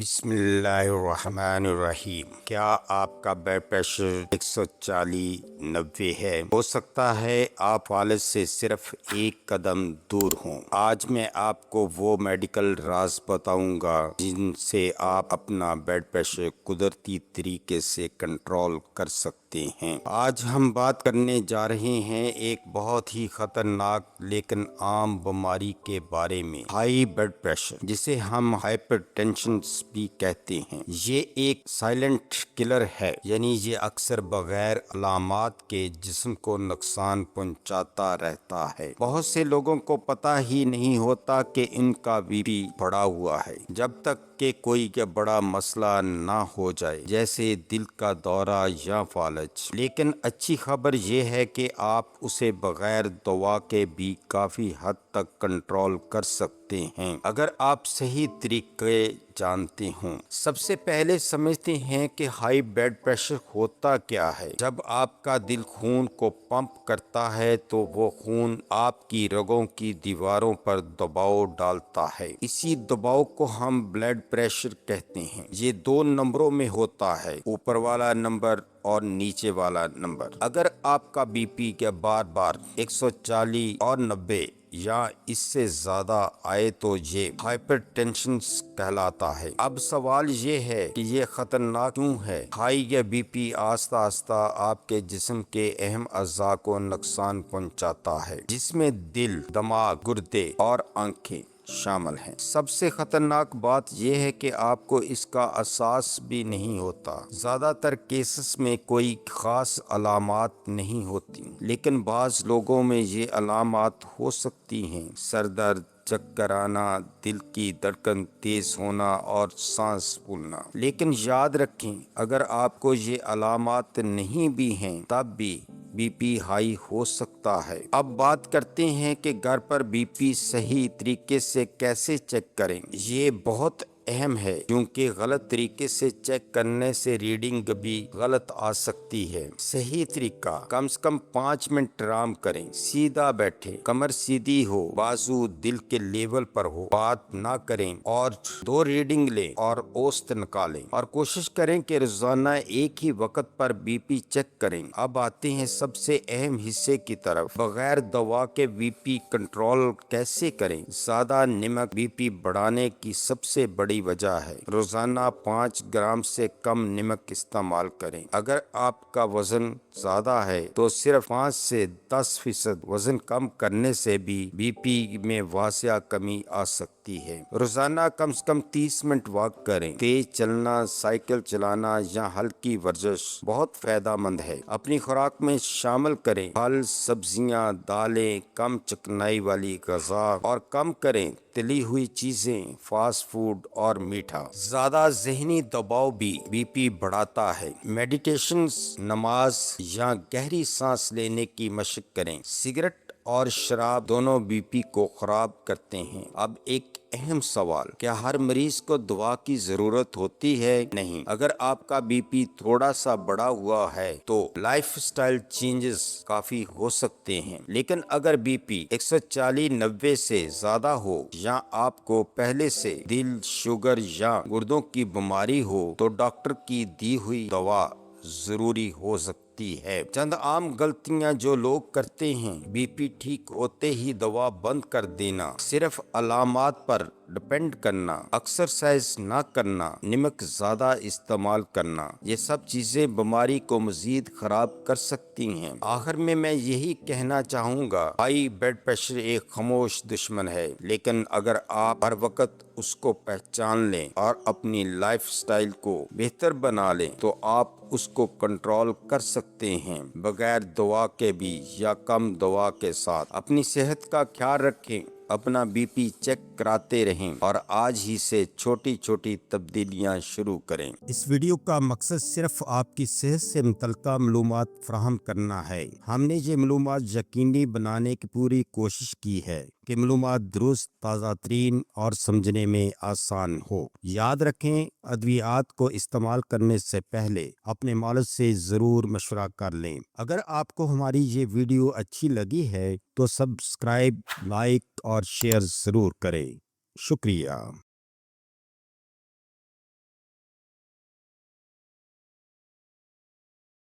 बिस्मिल्लाहिर्रहमानिर्रहीम। क्या आपका ब्लड प्रेशर 140/90 है? हो सकता है आप फालिज से सिर्फ एक कदम दूर हों। आज मैं आपको वो मेडिकल राज बताऊंगा जिनसे आप अपना ब्लड प्रेशर कुदरती तरीके से कंट्रोल कर सकते हैं। आज हम बात करने जा रहे हैं एक बहुत ही खतरनाक लेकिन आम बीमारी के बारे में, हाई ब्लड प्रेशर, जिसे हम हाइपरटेंशन भी कहते हैं। ये एक साइलेंट किलर है, यानी ये अक्सर बगैर अलामात के जिस्म को नुकसान पहुंचाता रहता है। बहुत से लोगों को पता ही नहीं होता कि इनका बीपी बढ़ा हुआ है, जब तक कि कोई बड़ा मसला ना हो जाए, जैसे दिल का दौरा या फालज। लेकिन अच्छी खबर यह है कि आप उसे बगैर दवा के भी काफ़ी हद तक कंट्रोल कर सकते हैं, अगर आप सही तरीके जानते हों। सबसे पहले समझते हैं कि हाई ब्लड प्रेशर होता क्या है। जब आपका दिल खून को पंप करता है तो वो खून आपकी रगों की दीवारों पर दबाव डालता है। इसी दबाव को हम ब्लड प्रेशर कहते हैं। ये 2 नंबरों में होता है, ऊपर वाला नंबर और नीचे वाला नंबर। अगर आपका बीपी के बार बार 140/90 या इससे ज्यादा आए तो ये हाइपरटेंशन कहलाता है। अब सवाल ये है कि ये खतरनाक क्यों है? हाई या बीपी आस्ता आस्ता आपके जिस्म के अहम अज़ा को नुकसान पहुंचाता है, जिसमें दिल, दिमाग, गुर्दे और आंखें शामिल हैं। सबसे खतरनाक बात यह है कि आपको इसका एहसास भी नहीं होता। ज्यादातर केसेस में कोई खास अलामात नहीं होती, लेकिन बाज़ लोगों में ये अलामात हो सकती हैं। सर दर्द, चक्कर आना, दिल की धड़कन तेज होना और सांस फूलना। लेकिन याद रखें, अगर आपको ये अलामात नहीं भी हैं, तब भी बीपी हाई हो सकता है। अब बात करते हैं कि घर पर बीपी सही तरीके से कैसे चेक करें। ये बहुत अहम है, क्योंकि गलत तरीके से चेक करने से रीडिंग भी गलत आ सकती है। सही तरीका, कम से कम 5 मिनट आराम करें, सीधा बैठे, कमर सीधी हो, बाजू दिल के लेवल पर हो, बात ना करें और 2 रीडिंग लें और औसत निकालें, और कोशिश करें कि रोजाना एक ही वक्त पर बीपी चेक करें। अब आते हैं सबसे अहम हिस्से की तरफ, बगैर दवा के बीपी कंट्रोल कैसे करें। ज्यादा नमक बीपी बढ़ाने की सबसे बड़ी वजह है। रोजाना 5 ग्राम से कम नमक इस्तेमाल करें। अगर आपका वजन ज्यादा है तो सिर्फ 5 से 10% वजन कम करने से भी बीपी में वासिया कमी आ सकती है। रोजाना कम से कम 30 मिनट वॉक करें। तेज चलना, साइकिल चलाना या हल्की वर्जिश बहुत फायदेमंद है। अपनी खुराक में शामिल करें फल, सब्जियां, दालें, कम चिकनाई वाली ग़िज़ा, और कम करें तली हुई चीजें, फास्ट फूड और मीठा। ज्यादा ज़हनी दबाव भी बीपी बढ़ाता है। मेडिटेशन, नमाज या गहरी सांस लेने की मशक करें। सिगरेट और शराब दोनों बीपी को खराब करते हैं। अब एक अहम सवाल, क्या हर मरीज को दवा की जरूरत होती है? नहीं। अगर आपका बीपी थोड़ा सा बढ़ा हुआ है तो लाइफस्टाइल चेंजेस काफी हो सकते हैं। लेकिन अगर बीपी 140/90 से ज्यादा हो या आपको पहले से दिल, शुगर या गुर्दों की बीमारी हो तो डॉक्टर की दी हुई दवा जरूरी हो सकती है। चंद आम गलतियां जो लोग करते हैं: बीपी ठीक होते ही दवा बंद कर देना, सिर्फ अलामात पर डिपेंड करना, एक्सरसाइज ना करना, नमक ज्यादा इस्तेमाल करना। ये सब चीजें बीमारी को मजीद खराब कर सकती हैं। आखिर में मैं यही कहना चाहूँगा, हाई ब्लड प्रेशर एक खामोश दुश्मन है, लेकिन अगर आप हर वक्त उसको पहचान लें और अपनी लाइफस्टाइल को बेहतर बना लें तो आप उसको कंट्रोल कर सकते हैं, बगैर दवा के भी या कम दवा के साथ। अपनी सेहत का ख्याल रखें, अपना बीपी चेक कराते रहें और आज ही से छोटी छोटी तब्दीलियां शुरू करें। इस वीडियो का मकसद सिर्फ आपकी सेहत से मुतल्लिका मालूमात फराहम करना है। हमने ये मालूमात यकीनी बनाने की पूरी कोशिश की है कि मालूमात दुरुस्त, ताज़ा तरीन और समझने में आसान हो। याद रखें, अद्वियात को इस्तेमाल करने से पहले अपने मालिज से ज़रूर मशवरा कर लें। अगर आपको हमारी ये वीडियो अच्छी लगी है तो सब्सक्राइब, लाइक और शेयर ज़रूर करें। शुक्रिया।